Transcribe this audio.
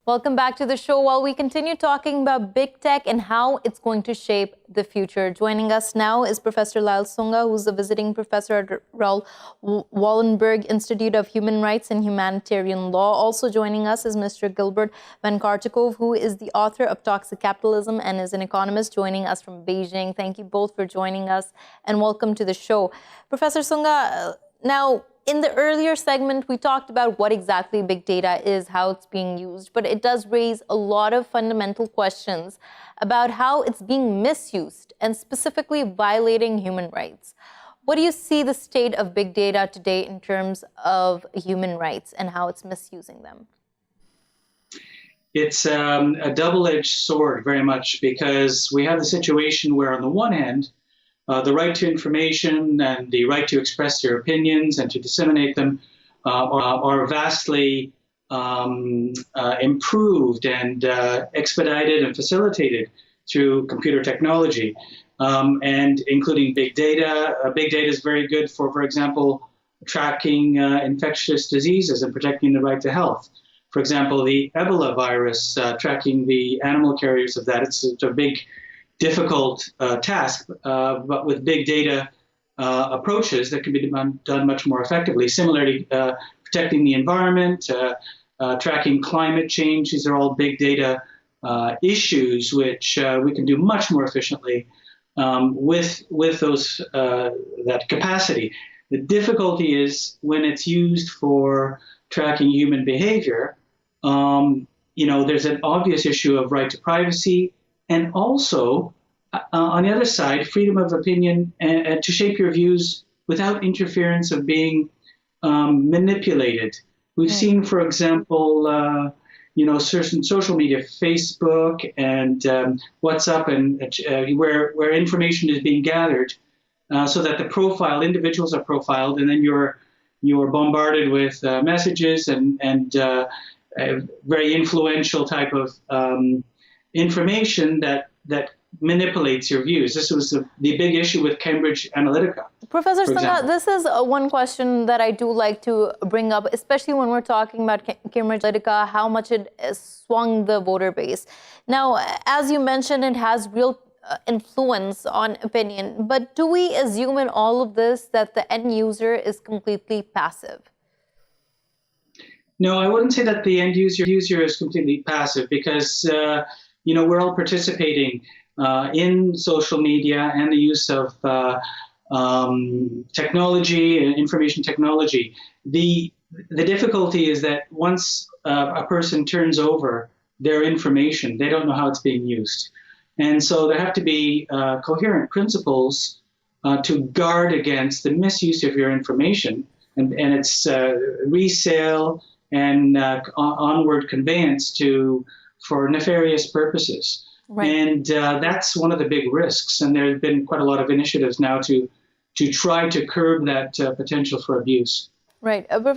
Welcome back to the show. While we continue talking about big tech and how it's going to shape the future. Joining us now is Professor Lal Sunga, who's a visiting professor at Raoul Wallenberg Institute of Human Rights and Humanitarian Law. Also joining us is Mr. Gilbert Van Kartikov, who is the author of Toxic Capitalism and is an economist joining us from Beijing. Thank you both for joining us and welcome to the show. Professor Sunga, now, in the earlier segment, we talked about what exactly big data is, how it's being used, but it does raise a lot of fundamental questions about how it's being misused and specifically violating human rights. What do you see the state of big data today in terms of human rights and how it's misusing them? It's a double-edged sword very much, because we have the situation where on the one hand, the right to information and the right to express their opinions and to disseminate them are vastly improved and expedited and facilitated through computer technology, and including big data. Big data is very good for example, tracking infectious diseases and protecting the right to health. For example, the Ebola virus, tracking the animal carriers of that, it's a big difficult task, but with big data approaches that can be done much more effectively. Similarly, protecting the environment, tracking climate change, these are all big data issues which we can do much more efficiently with those that capacity. The difficulty is when it's used for tracking human behavior. There's an obvious issue of right to privacy, and also, on the other side, freedom of opinion and to shape your views without interference of being manipulated. We've seen, for example, certain social media, Facebook and WhatsApp, and where information is being gathered, so that the individuals are profiled, and then you're bombarded with messages and a very influential type of information that manipulates your views. This was the big issue with Cambridge Analytica. Professor Sunga, this is one question that I do like to bring up, especially when we're talking about Cambridge Analytica, how much it swung the voter base. Now, as you mentioned, it has real influence on opinion, but do we assume in all of this that the end user is completely passive? No, I wouldn't say that the end user is completely passive, because we're all participating in social media and the use of technology and information technology. The difficulty is that once a person turns over their information, they don't know how it's being used. And so there have to be coherent principles to guard against the misuse of your information and its resale and onward conveyance for nefarious purposes. Right. And that's one of the big risks. And there have been quite a lot of initiatives now to try to curb that potential for abuse. Right.